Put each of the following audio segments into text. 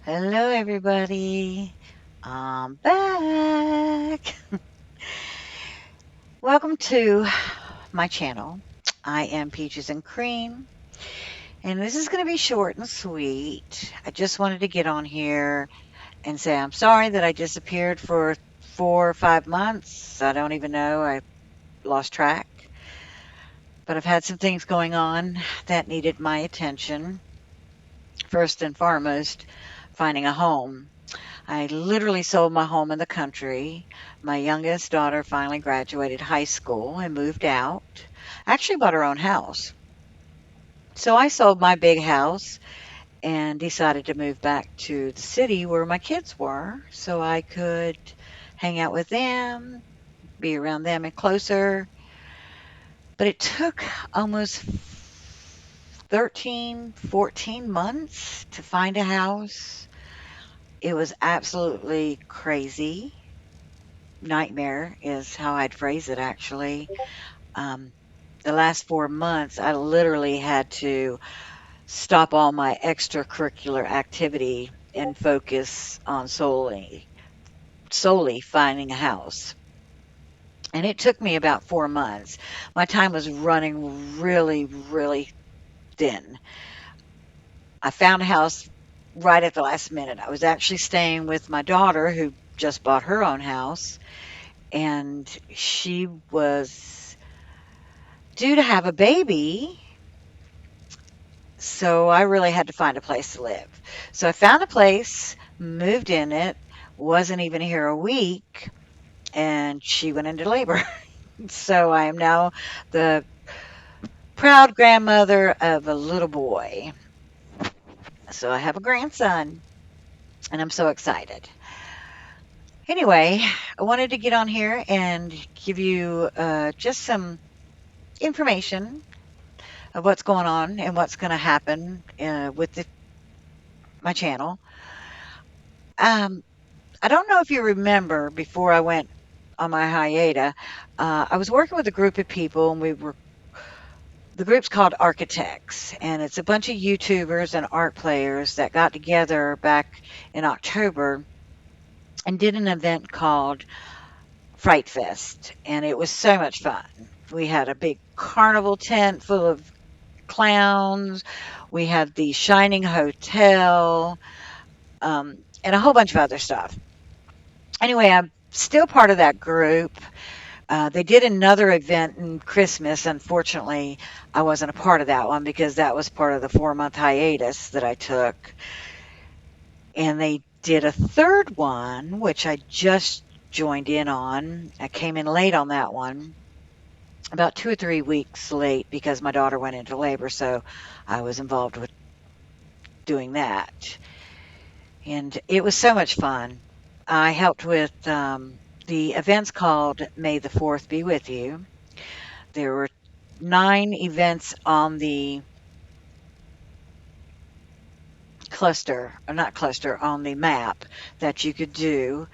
Hello, everybody. I'm back. Welcome to my channel. I am Peaches and Cream, and this is going to be short and sweet. I just wanted to get on here and say I'm sorry that I disappeared for 4 or 5 months. I don't even know. I lost track. But I've had some things going on that needed my attention. First and foremost, finding a home. I literally sold my home in the country. My youngest daughter finally graduated high school and moved out. Actually bought her own house. So I sold my big house and decided to move back to the city where my kids were so I could hang out with them, be around them and closer. But it took almost 13, 14 months to find a house. It was absolutely crazy. Nightmare is how I'd phrase it actually. Um, the last 4 months, I literally had to stop all my extracurricular activity and focus on solely finding a house. And it took me about 4 months. My time was running really, really thin. I found a house right at the last minute. I was actually staying with my daughter who just bought her own house, and she was due to have a baby, so I really had to find a place to live. So I found a place, moved in it, wasn't even here a week, and she went into labor. So I am now the proud grandmother of a little boy. So I have a grandson, and I'm so excited. Anyway, I wanted to get on here and give you just some information of what's going on and what's going to happen with my channel. Um, I don't know if you remember before I went on my hiatus, I was working with a group of people, and the group's called Architects, and it's a bunch of YouTubers and art players that got together back in October and did an event called Fright Fest, and it was so much fun. We had a big carnival tent full of clowns. We had the Shining Hotel, and a whole bunch of other stuff. Anyway, I'm still part of that group. They did another event in Christmas. Unfortunately, I wasn't a part of that one because that was part of the 4 month hiatus that I took. And they did a third one, which I just joined in on. I came in late on that one, about 2 or 3 weeks late because my daughter went into labor. So I was involved with doing that. And it was so much fun. I helped with the events called May the 4th Be With You. There were 9 events on the cluster, or not cluster, on the map that you could do.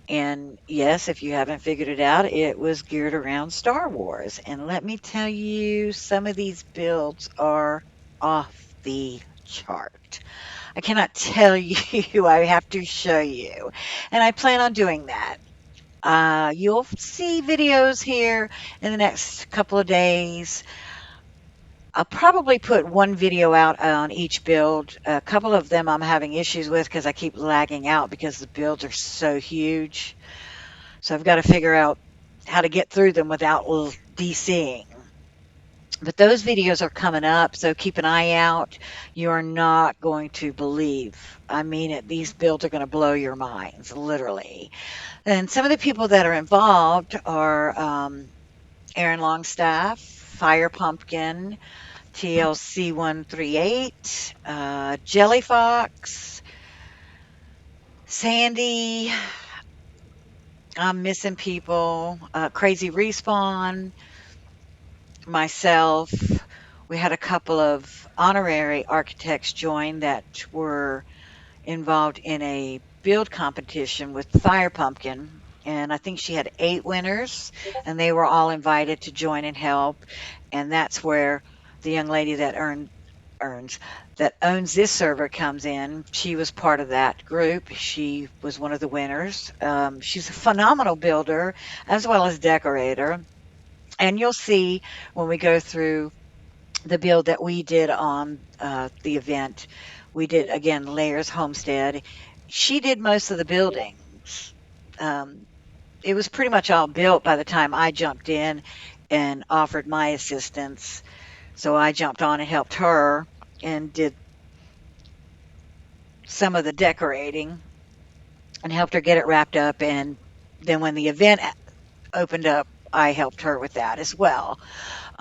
And yes, if you haven't figured it out, it was geared around Star Wars. And let me tell you, some of these builds are off the chart. I cannot tell you, I have to show you. And I plan on doing that. You'll see videos here in the next couple of days. I'll probably put one video out on each build. A couple of them I'm having issues with because I keep lagging out because the builds are so huge. So I've got to figure out how to get through them without DCing. But those videos are coming up, so keep an eye out. You're not going to believe. I mean it, these builds are going to blow your minds, literally. And some of the people that are involved are Aaron Longstaff, Fire Pumpkin, TLC 138, Jelly Fox, Sandy, I'm missing people, Crazy Respawn, myself. We had a couple of honorary architects join that were involved in a build competition with Fire Pumpkin. And I think she had 8 winners, and they were all invited to join and help. And that's where the young lady that earned Earns that owns this server comes in. She was part of that group. She was one of the winners. She's a phenomenal builder as well as decorator. And you'll see when we go through the build that we did on the event. We did, again, Layers Homestead. She did most of the buildings. Um, it was pretty much all built by the time I jumped in and offered my assistance. So I jumped on and helped her and did some of the decorating and helped her get it wrapped up. And then when the event opened up, I helped her with that as well.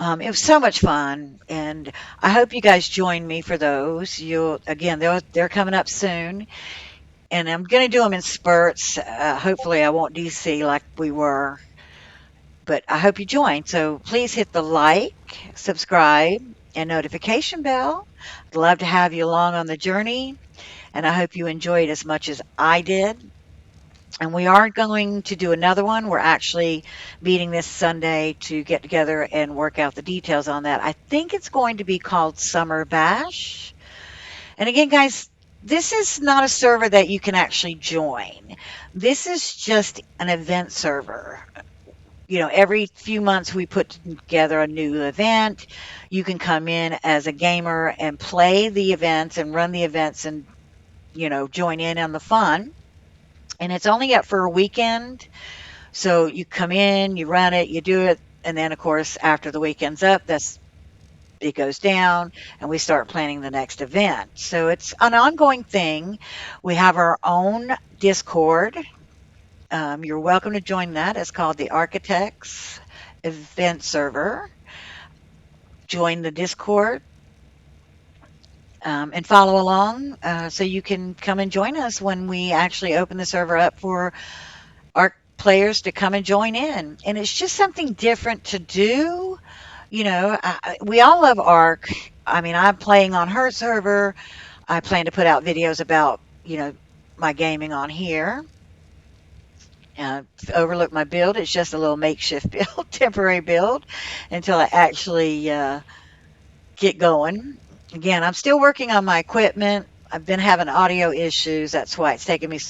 It was so much fun, and I hope you guys join me for those. You'll again, they're coming up soon, and I'm going to do them in spurts. Hopefully, I won't DC like we were, but I hope you join. So please hit the like, subscribe, and notification bell. I'd love to have you along on the journey, and I hope you enjoyed as much as I did. And we are going to do another one. We're actually meeting this Sunday to get together and work out the details on that. I think it's going to be called Summer Bash. And again, guys, this is not a server that you can actually join. This is just an event server. You know, every few months we put together a new event. You can come in as a gamer and play the events and run the events and, join in on the fun. And it's only up for a weekend. So you come in, you run it, you do it, and then of course after the weekend's up, it goes down and we start planning the next event. So it's an ongoing thing. We have our own Discord. You're welcome to join that. It's called the Architects Event Server. Join the Discord and follow along so you can come and join us when we actually open the server up for our players to come and join in. And it's just something different to do. We all love ARC. I mean, I'm playing on her server. I plan to put out videos about, my gaming on here. Overlook my build. It's just a little makeshift build, temporary build, until I actually get going. Again, I'm still working on my equipment. I've been having audio issues. That's why it's taken me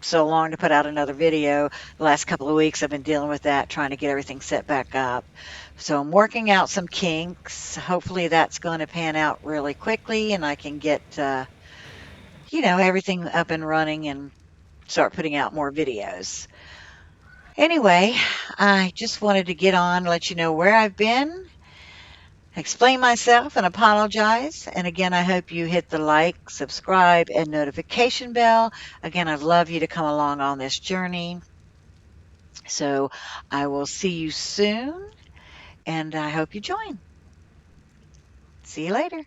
so long to put out another video. The last couple of weeks I've been dealing with that, trying to get everything set back up. So I'm working out some kinks. Hopefully that's going to pan out really quickly and I can get, everything up and running and start putting out more videos. Anyway, I just wanted to get on, let you know where I've been, explain myself and apologize. And again, I hope you hit the like, subscribe, and notification bell. Again, I'd love you to come along on this journey. So I will see you soon, and I hope you join. See you later.